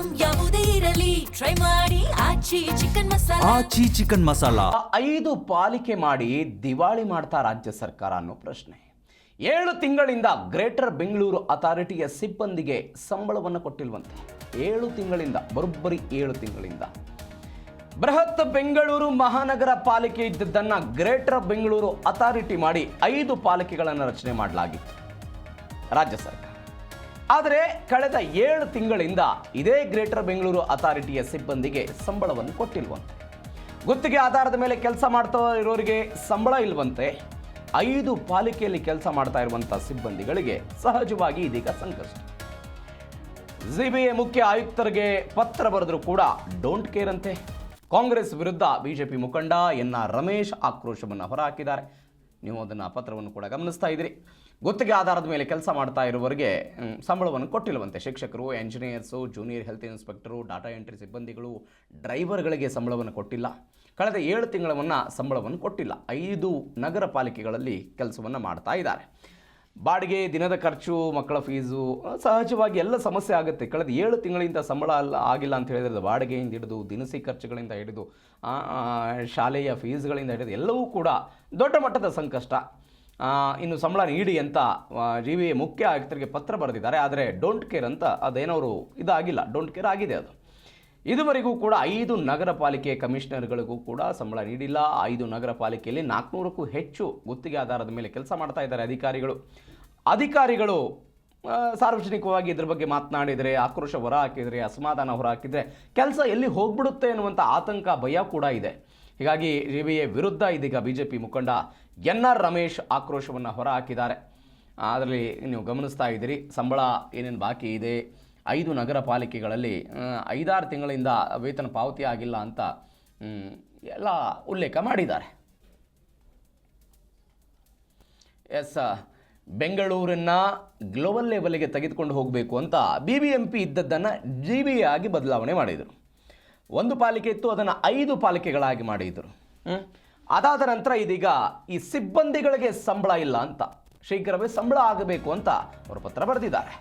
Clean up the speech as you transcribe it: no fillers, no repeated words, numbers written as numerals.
Item ಯಾವುದೇ ಇರಲಿ try ಮಾಡಿ ಆಚಿ ಚಿಕನ್ ಮಸಾಲಾ. ಆಚಿ ಚಿಕನ್ ಮಸಾಲಾ 5 ಪಾಲಿಕೆ ಮಾಡಿ ದಿವಾಳಿ ಮಾಡ್ತಾ ರಾಜ್ಯ ಸರ್ಕಾರ ಅನ್ನೋ ಪ್ರಶ್ನೆ. 7 ತಿಂಗಳಿಂದ ಗ್ರೇಟರ್ ಬೆಂಗಳೂರು ಅಥಾರಿಟಿಯ ಸಿಬ್ಬಂದಿಗೆ ಸಂಬಳವನ್ನು ಕೊಟ್ಟಿಲ್ವಂತೆ. 7 ತಿಂಗಳಿಂದ, ಬರೋಬ್ಬರಿ 7 ತಿಂಗಳಿಂದ. ಬೃಹತ್ ಬೆಂಗಳೂರು ಮಹಾನಗರ ಪಾಲಿಕೆ ಇದ್ದದ್ದನ್ನು ಗ್ರೇಟರ್ ಬೆಂಗಳೂರು ಅಥಾರಿಟಿ ಮಾಡಿ 5 ಪಾಲಿಕೆಗಳನ್ನು ರಚನೆ ಮಾಡಲಾಗಿತ್ತು ರಾಜ್ಯ ಸರ್ಕಾರ. ಆದರೆ ಕಳೆದ 7 ತಿಂಗಳಿಂದ ಇದೇ ಗ್ರೇಟರ್ ಬೆಂಗಳೂರು ಅಥಾರಿಟಿಯ ಸಿಬ್ಬಂದಿಗೆ ಸಂಬಳವನ್ನು ಕೊಟ್ಟಿಲ್ವಂತೆ. ಗುತ್ತಿಗೆ ಆಧಾರದ ಮೇಲೆ ಕೆಲಸ ಮಾಡ್ತಾ ಇರೋರಿಗೆ ಸಂಬಳ ಇಲ್ವಂತೆ. 5 ಪಾಲಿಕೆಯಲ್ಲಿ ಕೆಲಸ ಮಾಡ್ತಾ ಇರುವಂಥ ಸಿಬ್ಬಂದಿಗಳಿಗೆ ಸಹಜವಾಗಿ ಇದೀಗ ಸಂಕಷ್ಟ. ಸಿಬಿಐ ಮುಖ್ಯ ಆಯುಕ್ತರಿಗೆ ಪತ್ರ ಬರೆದರೂ ಕೂಡ ಡೋಂಟ್ ಕೇರ್ ಅಂತೆ. ಕಾಂಗ್ರೆಸ್ ವಿರುದ್ಧ ಬಿಜೆಪಿ ಮುಖಂಡ ಎನ್.ಆರ್. ರಮೇಶ್ ಆಕ್ರೋಶವನ್ನು ಹೊರಹಾಕಿದ್ದಾರೆ. ನೀವು ಅದನ್ನು ಪತ್ರವನ್ನು ಕೂಡ ಗಮನಿಸ್ತಾ ಇದ್ದೀರಿ. ಗುತ್ತಿಗೆ ಆಧಾರದ ಮೇಲೆ ಕೆಲಸ ಮಾಡ್ತಾ ಇರುವವರಿಗೆ ಸಂಬಳವನ್ನು ಕೊಟ್ಟಿಲ್ಲವಂತೆ. ಶಿಕ್ಷಕರು, engineers, junior health inspector, data entry ಸಿಬ್ಬಂದಿಗಳು, ಡ್ರೈವರ್ಗಳಿಗೆ ಸಂಬಳವನ್ನು ಕೊಟ್ಟಿಲ್ಲ. ಕಳೆದ 7 ತಿಂಗಳವನ್ನು ಸಂಬಳವನ್ನು ಕೊಟ್ಟಿಲ್ಲ. 5 ನಗರ ಪಾಲಿಕೆಗಳಲ್ಲಿ ಕೆಲಸವನ್ನು ಮಾಡ್ತಾ ಇದ್ದಾರೆ. ಬಾಡಿಗೆ, ದಿನದ ಖರ್ಚು, ಮಕ್ಕಳ ಫೀಸು, ಸಹಜವಾಗಿ ಎಲ್ಲ ಸಮಸ್ಯೆ ಆಗುತ್ತೆ. ಕಳೆದ 7 ತಿಂಗಳಿಂದ ಸಂಬಳ ಆಗಿಲ್ಲ ಅಂತ ಹೇಳಿದ್ರೆ ಬಾಡಿಗೆಯಿಂದ ಹಿಡಿದು, ದಿನಸಿ ಖರ್ಚುಗಳಿಂದ ಹಿಡಿದು, ಶಾಲೆಯ ಫೀಸ್ಗಳಿಂದ ಹಿಡಿದು ಎಲ್ಲವೂ ಕೂಡ ದೊಡ್ಡ ಮಟ್ಟದ ಸಂಕಷ್ಟ. ಇನ್ನು ಸಂಬಳ ನೀಡಿ ಅಂತ ಸಿಬಿಐ ಮುಖ್ಯ ಆಯುಕ್ತರಿಗೆ ಪತ್ರ ಬರೆದಿದ್ದಾರೆ. ಆದರೆ ಡೋಂಟ್ ಕೇರ್ ಅಂತ ಅದೇನವರು ಇದಾಗಿಲ್ಲ, ಡೋಂಟ್ ಕೇರ್ ಆಗಿದೆ ಅದು. ಇದುವರೆಗೂ ಕೂಡ 5 ನಗರ ಪಾಲಿಕೆ ಕಮಿಷನರ್ಗಳಿಗೂ ಕೂಡ ಸಂಬಳ ನೀಡಿಲ್ಲ. 5 ನಗರ ಪಾಲಿಕೆಯಲ್ಲಿ 400ಕ್ಕೂ ಹೆಚ್ಚು ಗುತ್ತಿಗೆ ಆಧಾರದ ಮೇಲೆ ಕೆಲಸ ಮಾಡ್ತಾ ಇದ್ದಾರೆ ಅಧಿಕಾರಿಗಳು ಸಾರ್ವಜನಿಕವಾಗಿ ಇದ್ರ ಬಗ್ಗೆ ಮಾತನಾಡಿದರೆ, ಆಕ್ರೋಶ ಹೊರ ಹಾಕಿದರೆ, ಅಸಮಾಧಾನ ಹೊರ ಹಾಕಿದರೆ ಕೆಲಸ ಎಲ್ಲಿ ಹೋಗ್ಬಿಡುತ್ತೆ ಅನ್ನುವಂಥ ಆತಂಕ, ಭಯ ಕೂಡ ಇದೆ. ಹೀಗಾಗಿ ಸಿಬಿಐ ವಿರುದ್ಧ ಇದೀಗ ಬಿಜೆಪಿ ಮುಖಂಡ ಎನ್.ಆರ್. ರಮೇಶ್ ಆಕ್ರೋಶವನ್ನು ಹೊರ ಹಾಕಿದ್ದಾರೆ. ಅದರಲ್ಲಿ ನೀವು ಗಮನಿಸ್ತಾ ಇದ್ದೀರಿ, ಸಂಬಳ ಏನೇನು ಬಾಕಿ ಇದೆ, 5 ನಗರ ಪಾಲಿಕೆಗಳಲ್ಲಿ 5-6 ತಿಂಗಳಿಂದ ವೇತನ ಪಾವತಿ ಆಗಿಲ್ಲ ಅಂತ ಎಲ್ಲ ಉಲ್ಲೇಖ ಮಾಡಿದ್ದಾರೆ. ಬೆಂಗಳೂರನ್ನು ಗ್ಲೋಬಲ್ ಲೆವೆಲ್ಗೆ ತೆಗೆದುಕೊಂಡು ಹೋಗಬೇಕು ಅಂತ BBMP ಇದ್ದದ್ದನ್ನು ಸಿಬಿಐ ಆಗಿ ಬದಲಾವಣೆ ಮಾಡಿದರು. 1 ಪಾಲಿಕೆ ಇತ್ತು, ಅದನ್ನು 5 ಪಾಲಿಕೆಗಳಾಗಿ ಮಾಡಿದರು. ಅದಾದ ನಂತರ ಇದೀಗ ಈ ಸಿಬ್ಬಂದಿಗಳಿಗೆ ಸಂಬಳ ಇಲ್ಲ ಅಂತ, ಶೀಘ್ರವೇ ಸಂಬಳ ಆಗಬೇಕು ಅಂತ ಅವರು ಪತ್ರ ಬರೆದಿದ್ದಾರೆ.